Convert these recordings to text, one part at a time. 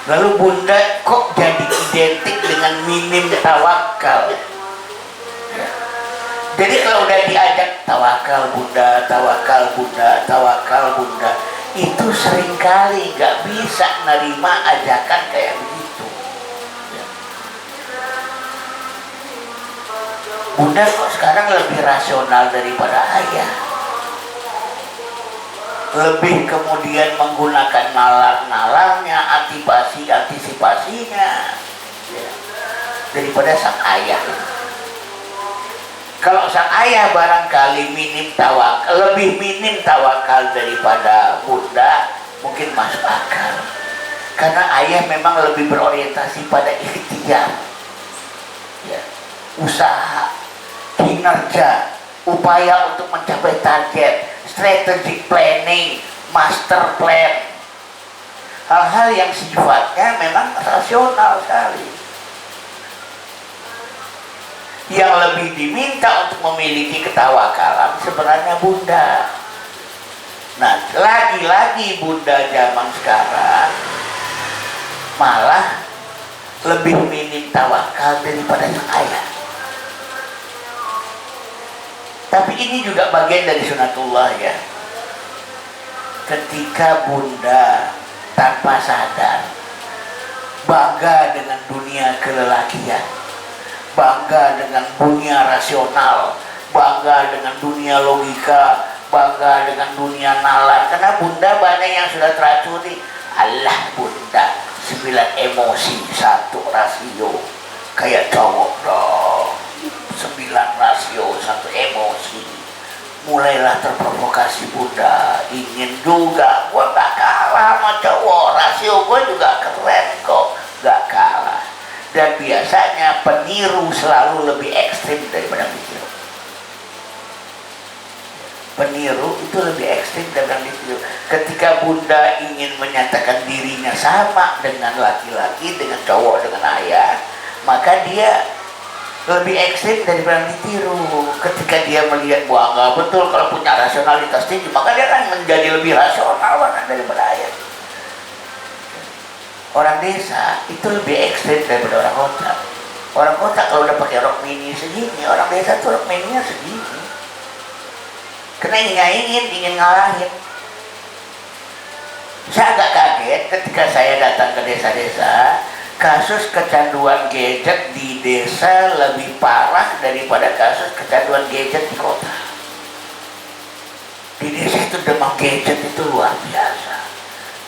Lalu bunda kok jadi identik dengan minim tawakal? Ya. Jadi kalau udah diajak tawakal bunda, tawakal bunda, tawakal bunda, itu seringkali gak bisa nerima ajakan kayak begitu. Ya. Bunda kok sekarang lebih rasional daripada ayah, lebih kemudian menggunakan nalar-nalarnya, antisipasinya, ya, daripada sang ayah. Kalau sang ayah barangkali lebih minim tawakal daripada bunda, mungkin masuk akal. Karena ayah memang lebih berorientasi pada ikhtiar, ya, usaha, kinerja, upaya untuk mencapai target, strategic planning, master plan, hal-hal yang sifatnya memang rasional sekali. Yang lebih diminta untuk memiliki ketawakalan sebenarnya bunda. Nah, lagi-lagi bunda zaman sekarang malah lebih minim tawakal daripada sang ayah. Tapi ini juga bagian dari sunatullah, ya. Ketika bunda tanpa sadar bangga dengan dunia kelelakian, bangga dengan dunia rasional, bangga dengan dunia logika, bangga dengan dunia nalar. Karena bunda banyak yang sudah teracuni. Allah bunda, 9 emosi, 1 rasio. Kayak cowok dong, 9 rasio, 1 emosi. Mulailah terprovokasi bunda, ingin juga, gua gak kalah sama cowok, rasio gua juga keren kok, gak kalah. Dan biasanya peniru selalu lebih ekstrim daripada ditiru. Peniru itu lebih ekstrim daripada ditiru. Ketika bunda ingin menyatakan dirinya sama dengan laki-laki, dengan cowok, dengan ayah, maka dia lebih ekstrim daripada ditiru. Ketika dia melihat bahwa betul kalau punya rasionalitas tinggi, maka dia akan menjadi lebih rasional daripada ayah. Orang desa itu lebih ekstrim daripada orang kota. Orang kota kalau udah pakai rok mini segini, orang desa tuh rok mininya segini. Karena ingin ngalahin. Saya agak kaget ketika saya datang ke desa-desa, kasus kecanduan gadget di desa lebih parah daripada kasus kecanduan gadget di kota. Di desa itu demam gadget itu luar biasa,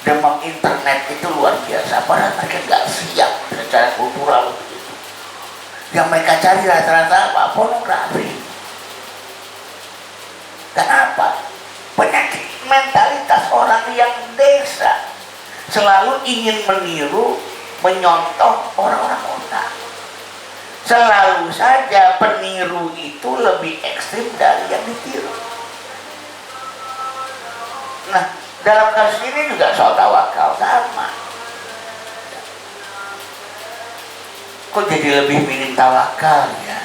demam internet itu luar biasa. Padahal mereka nggak siap secara kultural begitu. Yang mereka cari rata-rata apa? Pornografi. Kenapa? Penyakit mentalitas orang yang desa selalu ingin meniru, menyontoh orang-orang kota. Selalu saja peniru itu lebih ekstrim dari yang ditiru. Nah, dalam kasus ini juga soal tawakal sama. Kok jadi lebih minim tawakal, ya?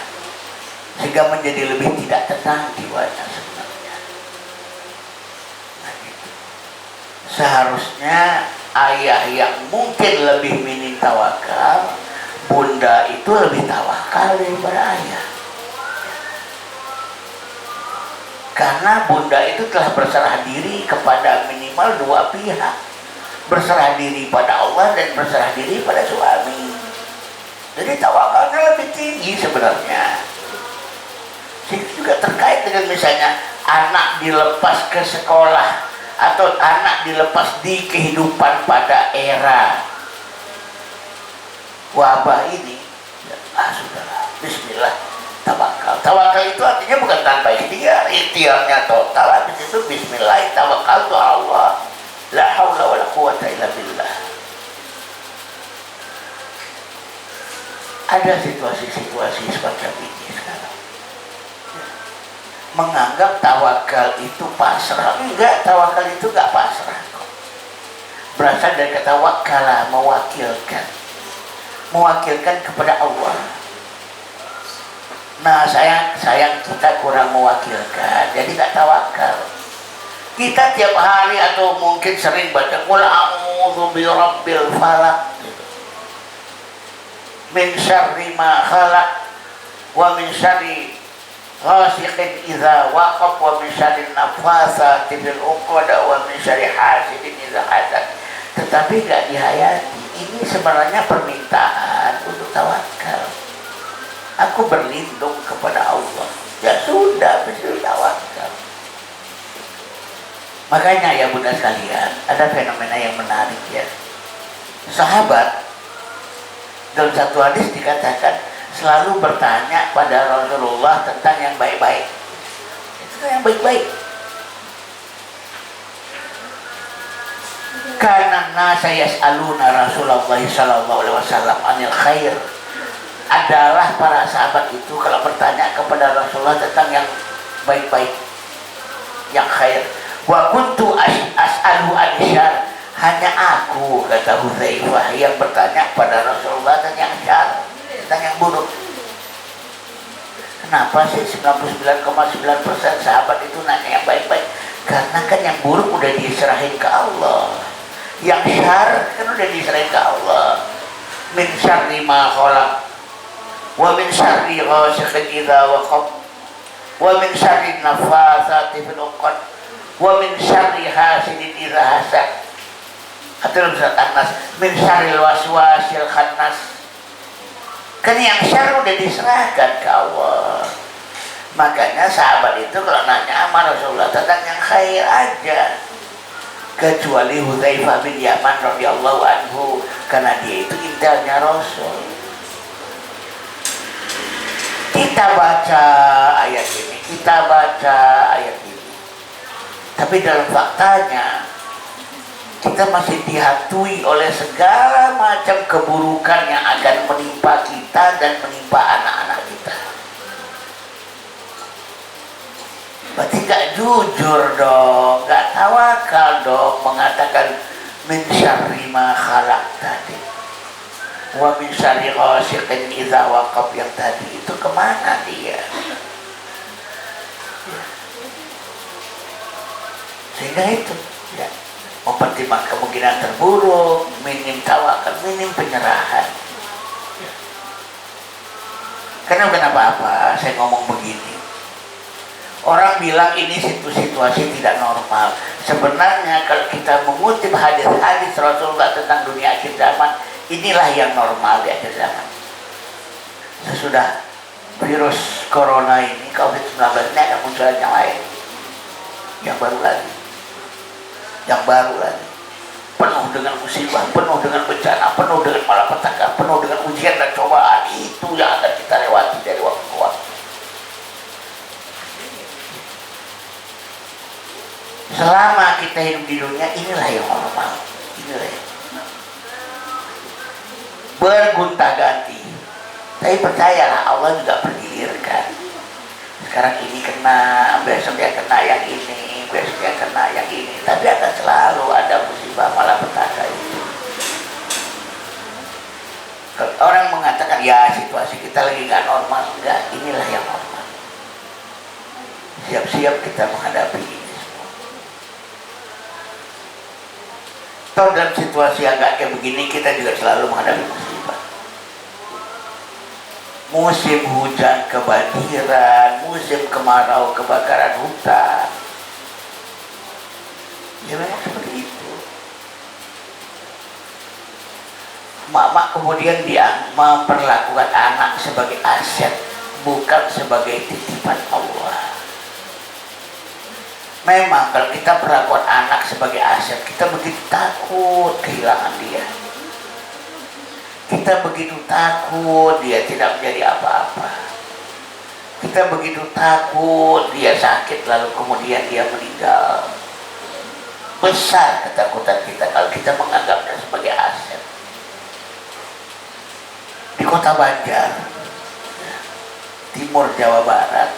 Sehingga menjadi lebih tidak tenang jiwanya sebenarnya. Nah, gitu. Seharusnya ayah yang mungkin lebih minim tawakal, bunda itu lebih tawakal daripada ayah. Karena bunda itu telah berserah diri kepada minimal 2 pihak. Berserah diri pada Allah dan berserah diri pada suami. Jadi tawakalnya lebih tinggi sebenarnya. Itu juga terkait dengan misalnya anak dilepas ke sekolah atau anak dilepas di kehidupan pada era wabah ini. Ya, sudahlah, bismillah, tawakal. Tawakal itu artinya bukan tanpa ikhtiar, ikhtiarnya total. Habis itu bismillah, tawakal tu Allah, la haula wala quwata illa billah. Ada situasi-situasi semacam ini sekarang. Menganggap tawakal itu pasrah. Enggak, tawakal itu enggak pasrah kok. Berasal dari kata wakala, mewakilkan. Mewakilkan kepada Allah. Nah, sayang kita kurang mewakilkan, jadi enggak tawakal. Kita tiap hari atau mungkin sering baca qul a'udzu birabbil falaq gitu. Min syarri ma khalaq wa min syarri ghasiqin idza waqab wa min syarri nafatsati fil 'uqad wa min syarri hasidin idza hasad. Tetapi enggak dihayati. Ini sebenarnya permintaan untuk tawakal. Aku berlindung kepada Allah. Ya sudah, betul tawakal. Makanya ya bunda sekalian, ada fenomena yang menarik ya. Sahabat dalam satu hadis dikatakan selalu bertanya pada Rasulullah tentang yang baik-baik. Itu yang baik-baik. Karena nasa yas'aluna Rasulullah sallallahu alaihi wasallam anil khair. Adalah para sahabat itu kalau bertanya kepada Rasulullah tentang yang baik-baik, yang khair. Wa kuntu as'alu an-syarr. Hanya aku, kata Hudzaifah, yang bertanya pada Rasulullah tentang yang syarr, tentang yang buruk. Kenapa sih 99,9% sahabat itu nanya yang baik-baik? Karena kan yang buruk udah diserahin ke Allah. Yang syarr kan udah diserahin ke Allah. Min syarri ma khalaq wa min syarri ghasiqin idza waqab wa min syarri nafatsati fil 'uqad wa min syarri hasidin idza hasad. Atau surat An-Nas, min syarril waswasil khannas. Kan yang syarr udah diserahkan ke Allah. Makanya sahabat itu kalau nanya sama Rasulullah tentang yang khair aja. Kecuali Hudzaifah bin Yaman radhiyallahu anhu, karena dia itu intelnya Rasul. Kita baca ayat ini, kita baca ayat ini. Tapi dalam faktanya kita masih dihantui oleh segala macam keburukan yang akan menimpa kita dan menimpa anak-anak kita. Berarti gak jujur dong, gak tawakal dong mengatakan min syarri ma khalaq tadi, wa min syarri ghasiqin idza waqab yang tadi itu kemana dia? Sehingga itu ya, mempertimbangkan kemungkinan terburuk, minim tawakal, minim penyerahan ya. Karena bukan apa-apa saya ngomong begini. Orang bilang ini situasi tidak normal. Sebenarnya kalau kita mengutip hadis-hadis Rasulullah tentang dunia akhir zaman, inilah yang normal di akhir zaman. Sesudah virus corona ini, COVID-19 ini akan muncul yang lain, yang baru lagi, penuh dengan musibah, penuh dengan bencana, penuh dengan malapetaka, penuh dengan ujian dan cobaan. Itu yang akan kita lewati dari waktu ke waktu. Selama kita hidup di dunia, inilah yang normal, inilah yang bergonta-ganti. Tapi percayalah, Allah juga pergilirkan. Sekarang ini kena, besok dia kena yang ini, besok dia kena yang ini. Tapi akan selalu ada musibah malapetaka itu. Kalau orang mengatakan ya situasi kita lagi nggak normal, enggak, inilah yang normal. Siap-siap kita menghadapi ini. Atau dalam situasi yang gak kayak begini, kita juga selalu menghadapi musibah. Musim hujan kebanjiran, musim kemarau kebakaran hutan. Ya memang seperti itu. Mak-mak kemudian dia memperlakukan anak sebagai aset, bukan sebagai titipan Allah. Memang kalau kita perlakuan anak sebagai aset, kita begitu takut kehilangan dia. Kita begitu takut dia tidak menjadi apa-apa. Kita begitu takut dia sakit lalu kemudian dia meninggal. Besar ketakutan kita kalau kita menganggapnya sebagai aset. Di kota Banjar, timur Jawa Barat,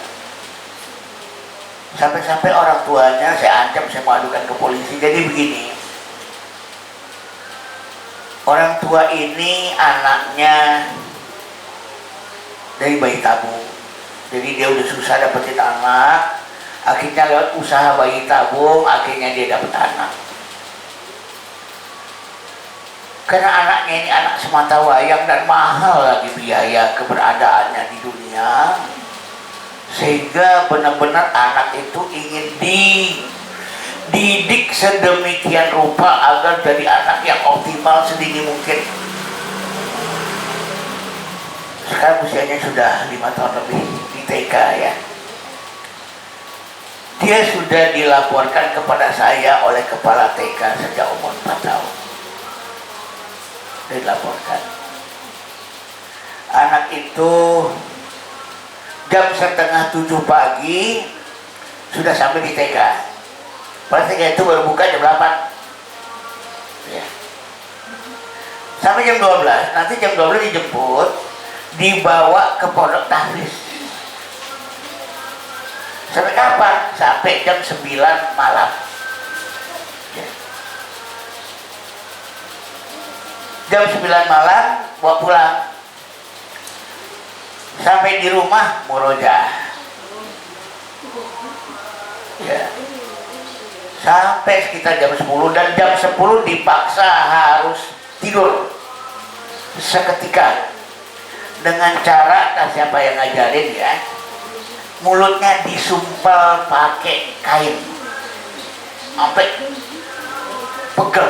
sampai-sampai orang tuanya saya ancam, saya mau adukan ke polisi. Jadi begini, orang tua ini anaknya dari bayi tabung, jadi dia udah susah dapetin anak, Akhirnya lewat usaha bayi tabung, akhirnya dia dapat anak. Karena anaknya ini anak semata wayang dan mahal lagi biaya keberadaannya di dunia, sehingga benar-benar anak itu ingin dididik sedemikian rupa agar jadi anak yang optimal sedini mungkin. Sekarang usianya sudah 5 tahun lebih di TK ya. Dia sudah dilaporkan kepada saya oleh kepala TK sejak umur 4 tahun. Dilaporkan. Anak itu jam 6:30 pagi sudah sampai di TK. Padahal TK itu baru buka jam 8. Ya. Sampai jam 12, nanti jam 12 dijemput, dibawa ke pondok tahfiz. Sampai kapan? Sampai jam 9 malam. Ya. Jam 9 malam bawa pulang. Sampai di rumah murojaah. Ya. Sampai sekitar jam 10, dan jam 10 dipaksa harus tidur seketika dengan cara, siapa yang ngajarin ya, mulutnya disumpal pakai kain sampai pegel,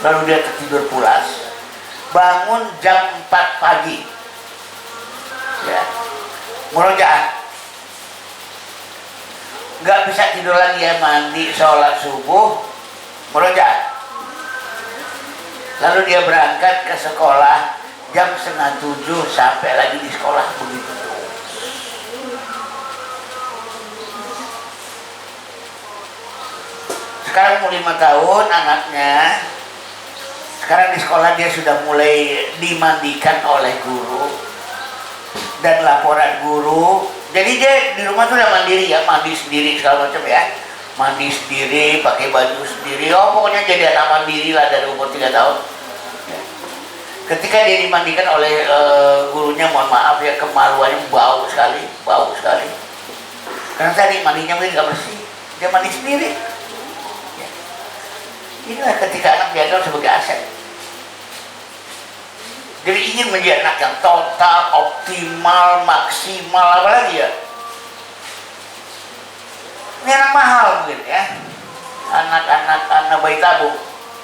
lalu dia tertidur pulas. Bangun jam 4 pagi ya, murojaah. Nggak bisa tidur lagi ya, mandi, sholat subuh, murojaah. Lalu dia berangkat ke sekolah jam 6:30, sampai lagi di sekolah begitu. Sekarang umur 5 tahun anaknya. Sekarang di sekolah dia sudah mulai dimandikan oleh guru dan laporan guru. Jadi dia di rumah tuh udah mandiri ya, mandi sendiri segala macam ya. Mandi sendiri, pakai baju sendiri. Oh, pokoknya jadi anak mandiri lah dari umur 3 tahun. Ketika dia dimandikan oleh gurunya, mohon maaf ya, kemaluannya bau sekali. Karena tadi mandinya mungkin nggak bersih, dia mandi sendiri. Ya. Inilah ketika anak dianggap sebagai aset. Jadi ingin menjadi anak yang total, optimal, maksimal, apa lagi ya? Ini anak mahal mungkin ya. Anak bayi tabung.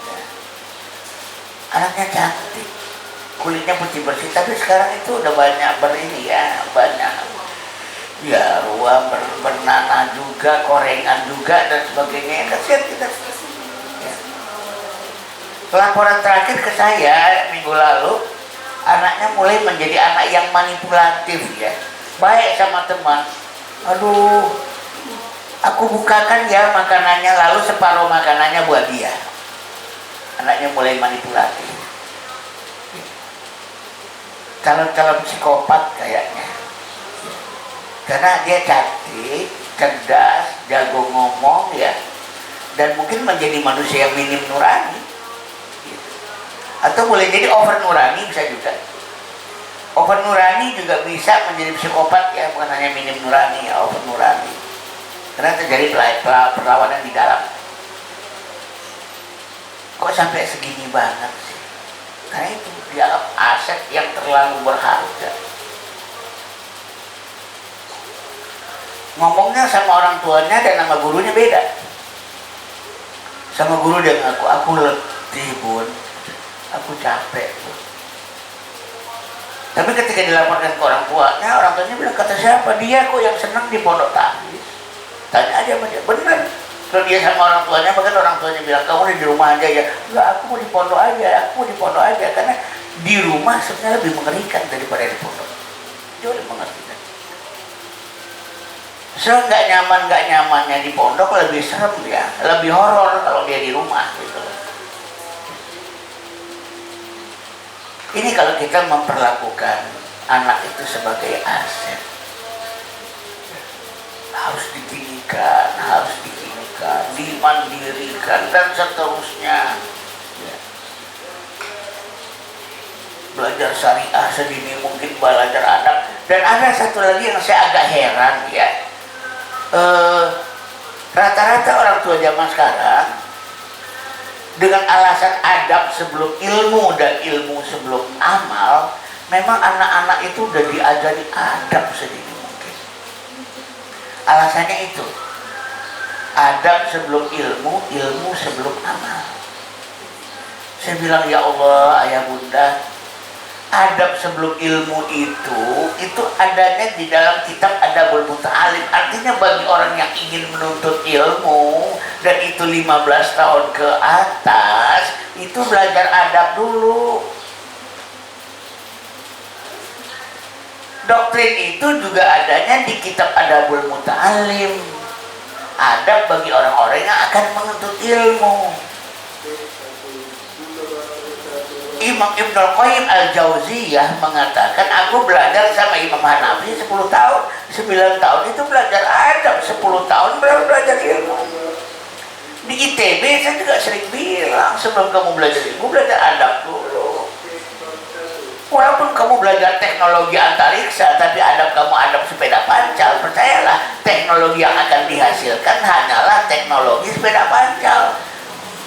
Ya. Anaknya cantik, kulitnya putih bersih, tapi sekarang itu udah banyak banyak ya, ruam bernanah juga, korengan juga dan sebagainya. Kasihan kita. Ya. Laporan terakhir ke saya minggu lalu, anaknya mulai menjadi anak yang manipulatif ya, baik sama teman. Aduh, aku bukakan ya makanannya, lalu separuh makanannya buat dia. Anaknya mulai manipulatif. Calon-calon psikopat kayaknya. Karena dia cantik, cerdas, jago ngomong ya, dan mungkin menjadi manusia yang minim nurani. Atau boleh jadi over nurani, bisa juga. Over nurani juga bisa menjadi psikopat ya, bukan hanya minim nurani ya, over nurani. Karena terjadi perlawanan di dalam. Kok sampai segini banget sih? Karena itu dianggap aset yang terlalu berharga. Ngomongnya sama orang tuanya dan sama gurunya beda. Sama guru dia ngaku, aku letih bun, aku capek bun. Tapi ketika dilaporkan ke orang tuanya bilang, kata siapa? Dia kok yang senang di pondok tahfiz. Tanya aja sama dia, benar. Kalau dia sama orang tuanya, bahkan orang tuanya bilang, kamu di rumah aja ya. Enggak, aku mau di pondok aja, karena di rumah sebenarnya lebih mengerikan daripada di pondok. Jauh lebih mengerikan. Nggak nyamannya di pondok lebih serem ya, lebih horor kalau dia di rumah gitu. Ini kalau kita memperlakukan anak itu sebagai aset, harus ditinggikan, dimandirikan dan seterusnya. Belajar syariah sedini mungkin, belajar adab. Dan ada satu lagi yang saya agak heran ya. Rata-rata orang tua zaman sekarang dengan alasan adab sebelum ilmu dan ilmu sebelum amal, memang anak-anak itu udah diajari adab sedini mungkin. Alasannya itu, adab sebelum ilmu, ilmu sebelum amal. Saya bilang, ya Allah, ayah bunda, adab sebelum ilmu itu adanya di dalam kitab Adabul Muta'alim. Artinya bagi orang yang ingin menuntut ilmu dan itu 15 tahun ke atas, itu belajar adab dulu. Doktrin itu juga adanya di kitab Adabul Muta'alim. Adab bagi orang-orang yang akan menuntut ilmu. Imam Ibnul Qayyim Al-Jauziyah mengatakan, aku belajar sama Imam Hanafi 10 tahun, 9 tahun itu belajar adab, 10 tahun belajar ilmu. Di ITB saya juga sering bilang, sebelum kamu belajar ilmu, belajar adab dulu. Walaupun kamu belajar teknologi antariksa, tapi adab kamu adab sepeda pancal, percayalah, teknologi yang akan dihasilkan hanyalah teknologi sepeda pancal.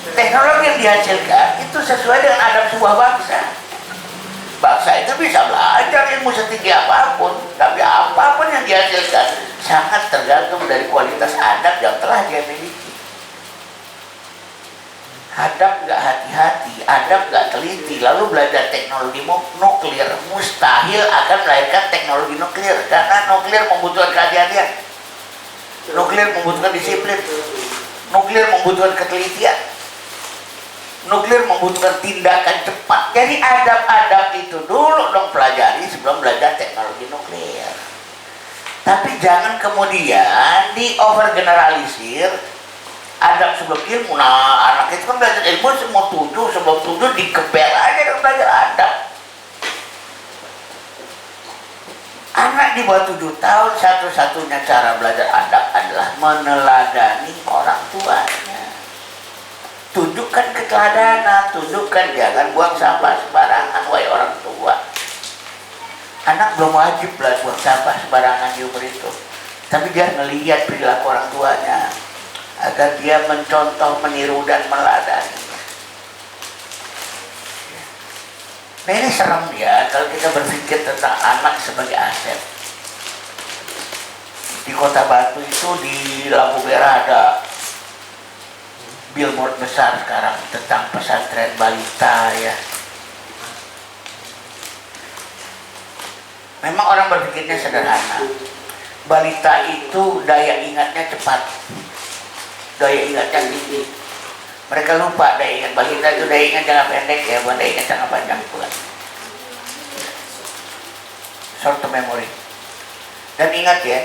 Teknologi yang dihasilkan itu sesuai dengan adab sebuah bangsa. Bangsa itu bisa belajar ilmu setinggi apapun, tapi apapun yang dihasilkan sangat tergantung dari kualitas adab yang telah dia miliki. Adab nggak hati-hati, adab nggak teliti, lalu belajar teknologi nuklir, mustahil akan melahirkan teknologi nuklir, karena nuklir membutuhkan kehati-hatian, nuklir membutuhkan disiplin, nuklir membutuhkan ketelitian, nuklir membutuhkan tindakan cepat. Jadi adab-adab itu dulu dong pelajari sebelum belajar teknologi nuklir. Tapi jangan kemudian di overgeneralisir adab sebelum ilmu. Nah, anak itu kan belajar ilmu semua tujuh, sebelum tujuh dikebel aja dan belajar adab. Anak di bawah 7 tahun satu-satunya cara belajar adab adalah meneladani orang tuanya. Tunjukkan keteladanan, tunjukkan jangan buang sampah sembarangan, wahai orang tua. Anak belum wajib lah buang sampah sembarangan di umur itu, tapi dia melihat perilaku orang tuanya agar dia mencontoh, meniru dan meladani. Nah ini serem ya kalau kita berpikir tentang anak sebagai aset. Di Kota Batu itu di lampu merah ada billboard besar sekarang tentang pesantren balita ya. Memang orang berpikirnya sederhana. Balita itu daya ingatnya cepat, daya ingatnya tinggi. Mereka lupa daya ingat balita itu daya ingat jangka pendek ya, bukan daya ingat jangka panjang, bukan. Short term memory. Dan ingat ya,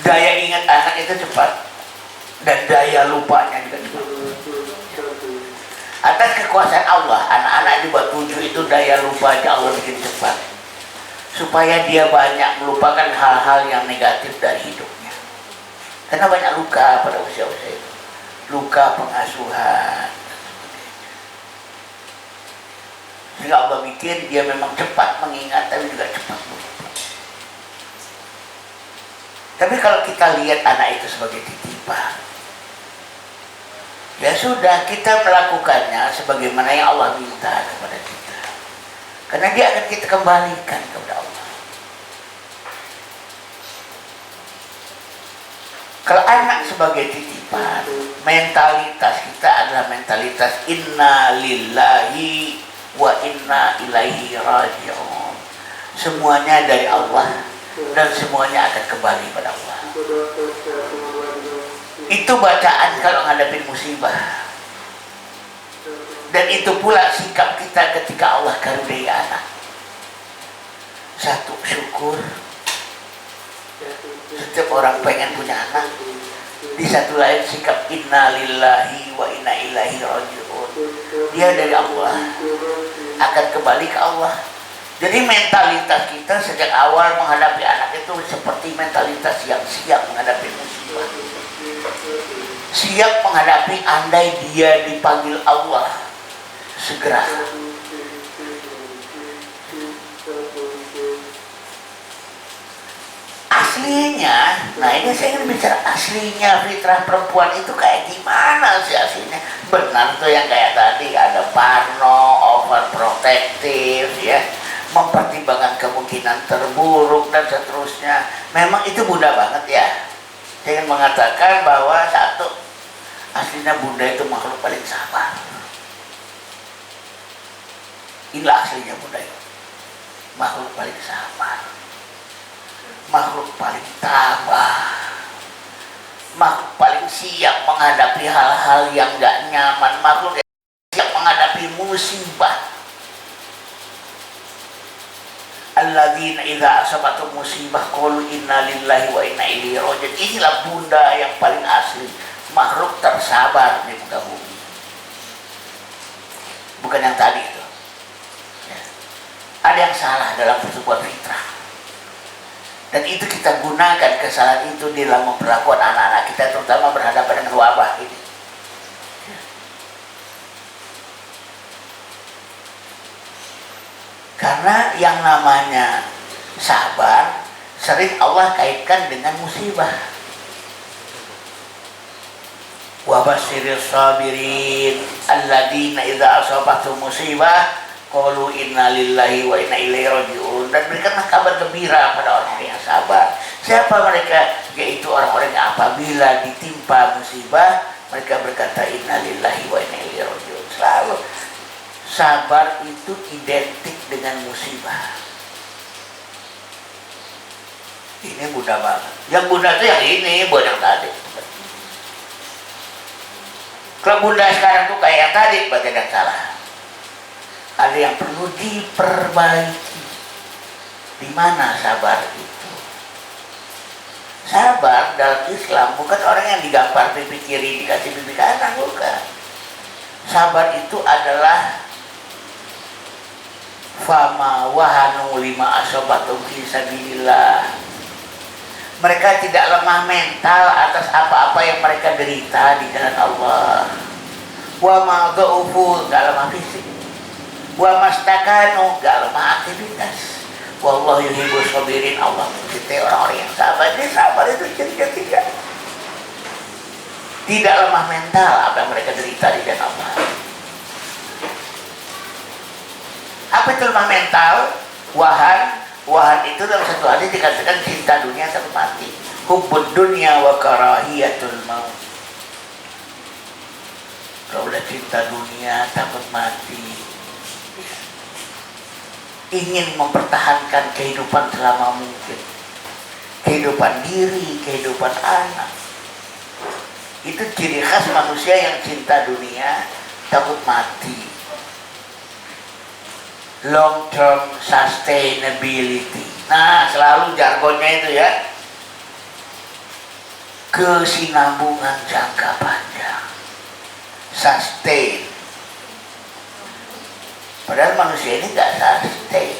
daya ingat anak itu cepat dan daya lupanya juga cepat. Atas kekuasaan Allah, anak-anak di bawah 7 itu daya lupanya Allah bikin cepat, supaya dia banyak melupakan hal-hal yang negatif dari hidupnya. Karena banyak luka pada usia-usia itu, luka pengasuhan. Sehingga Allah bikin dia memang cepat mengingat, tapi juga cepat lupa. Tapi kalau kita lihat anak itu sebagai titipan, ya sudah, kita melakukannya sebagaimana yang Allah minta kepada kita, karena dia akan kita kembalikan kepada Allah. Kalau anak sebagai titipan, mentalitas kita adalah mentalitas inna lillahi wa inna ilaihi raji'un. Semuanya dari Allah dan semuanya akan kembali pada Allah. Itu bacaan kalau ngadepin musibah. Dan itu pula sikap kita ketika Allah karuniai anak. Satu, syukur. Setiap orang pengen punya anak. Di satu lain sikap inna lillahi wa inna ilaihi raji'un. Dia dari Allah, akan kembali ke Allah. Jadi mentalitas kita sejak awal menghadapi anak itu seperti mentalitas yang siap menghadapi musibah, siap menghadapi andai dia dipanggil Allah segera. aslinya, nah ini saya ingin bicara aslinya fitrah perempuan itu kayak gimana sih aslinya. Benar tuh yang kayak tadi, ada parno, overprotective ya, mempertimbangkan kemungkinan terburuk dan seterusnya. Memang itu Bunda banget ya. Saya ingin mengatakan bahwa satu, aslinya Bunda itu makhluk paling sabar. Inilah aslinya Bunda itu, makhluk paling sabar, makhluk paling tabah, makhluk paling siap menghadapi hal-hal yang gak nyaman, makhluk yang siap menghadapi musibah. Alladzina idza asabatum musibah qalu inna lillahi wa inna ilaihi raji'un. Inilah Bunda yang paling asli, makhluk tersabar di muka bumi. Bukan yang tadi itu. Ya. Ada yang salah dalam sebuah fitrah. Dan itu kita gunakan kesalahan itu dalam memperlakukan anak-anak kita, terutama berhadapan dengan wabah ini. Karena yang namanya sabar sering Allah kaitkan dengan musibah. Wa basyiril sabirin alladzina idza asabathum musibah qalu inna lillahi wa inna ilaihi raji'un. Dan berikanlah kabar gembira pada orang yang sabar. Siapa mereka? Yaitu orang-orang yang apabila ditimpa musibah mereka berkata inna lillahi wa inna ilaihi raji'un. Selalu sabar itu identik dengan musibah. Ini Bunda banget. Yang Bunda itu yang ini, bukan yang tadi. Kalau Bunda sekarang tuh kayak yang tadi, bagian yang salah. Ada yang perlu diperbaiki. Di mana sabar itu? Sabar dalam Islam bukan orang yang digampar pipi kiri dikasih pipi kanan, bukan. Sabar itu adalah fama wahanu lima asobatum fi sabilillah. Mereka tidak lemah mental atas apa-apa yang mereka derita di jalan Allah. Wa ma dha'ufu, gak lemah fisik. Wa mastakanu, gak lemah aktivitas. Wallahu yuhibbus sabirin, Allah mencintai orang-orang yang sabar. Jadi sabar itu ciri ketiga. Tidak lemah mental apa yang mereka derita di jalan Allah. Apa itu lemah mental? Wahan itu dalam satu hadis dikatakan cinta dunia takut mati. Hubbud dunya wa karahiyatul maut. Kalau udah cinta dunia takut mati, ingin mempertahankan kehidupan selama mungkin, kehidupan diri, kehidupan anak. Itu ciri khas manusia yang cinta dunia takut mati. Long term sustainability. Nah, selalu jargonnya itu ya, kesinambungan jangka panjang, sustain. Padahal manusia ini gak sustain.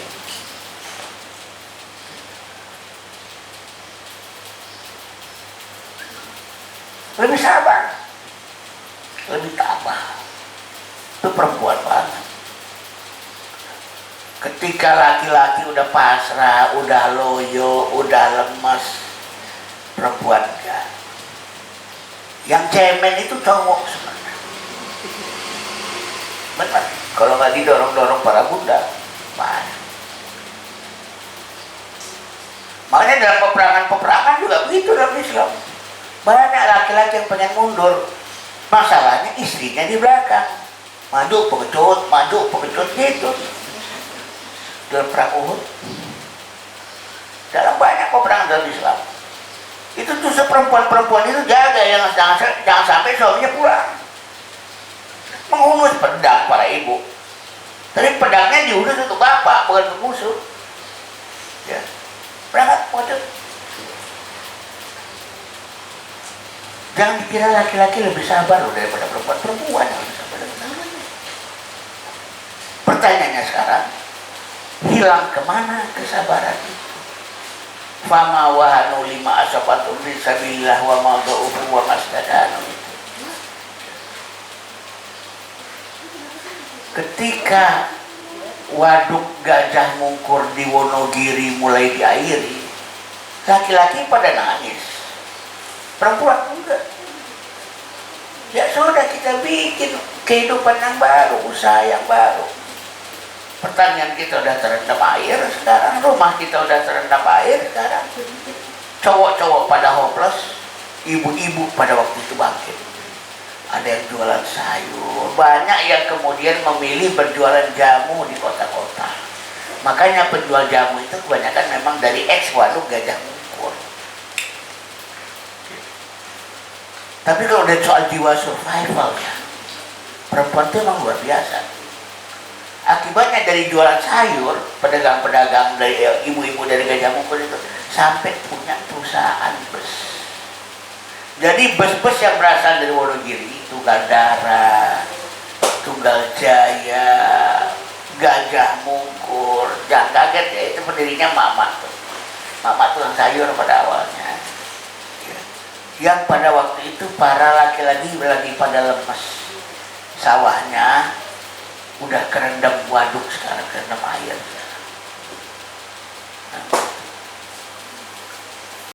Lebih sabar, lebih tabah. Itu perempuan banget. Ketika laki-laki udah pasrah, udah loyo, udah lemas, perempuan enggak. Yang cemen itu cowok sebenarnya. Benar. Kalau nggak didorong-dorong para bunda, banyak. Makanya dalam peperangan juga begitu dalam Islam. Banyak laki-laki yang pengen mundur. Masalahnya istrinya di belakang. Maju pengecut gitu. Dalam perang Uhud, dalam banyak peperangan dalam Islam, itu justru perempuan-perempuan itu jaga yang jangan sampai suaminya pulang. Menghunus pedang para ibu, tapi pedangnya diunus untuk bapak, bukan untuk musuh. Ya, berangkat pojok. Jangan dikira laki-laki lebih sabar loh daripada perempuan yang lebih sabar. Pertanyaannya sekarang, hilang kemana kesabaran itu? Fama wahanu lima asabatum fi sabilillah wa ma dha'ufu wa mastakanu. Ketika waduk Gajah Mungkur di Wonogiri mulai diairi, Laki-laki pada nangis, perempuan enggak. Ya sudah, kita bikin kehidupan yang baru, usaha yang baru. Pertanian kita udah terendam air sekarang, rumah kita udah terendam air sekarang. Cowok-cowok pada hopeless, ibu-ibu pada waktu itu bangkit. Ada yang jualan sayur, banyak yang kemudian memilih berjualan jamu di kota-kota. Makanya penjual jamu itu kebanyakan memang dari ex-waduk Gajah Mungkur. Tapi kalau udah soal jiwa survivalnya, perempuan itu memang luar biasa. Akibatnya dari jualan sayur, pedagang-pedagang dari ibu-ibu dari Gajah Mungkur itu sampai punya perusahaan bus. Jadi bus-bus yang berasal dari Wonogiri, Tunggal Dara, Tunggal Jaya, Gajah Mungkur, jangan kaget ya, itu pendirinya Mama tuh. Mama tukang sayur pada awalnya. Yang pada waktu itu para laki-laki lagi pada lemes, sawahnya udah kerendam waduk sekarang, kerendam air.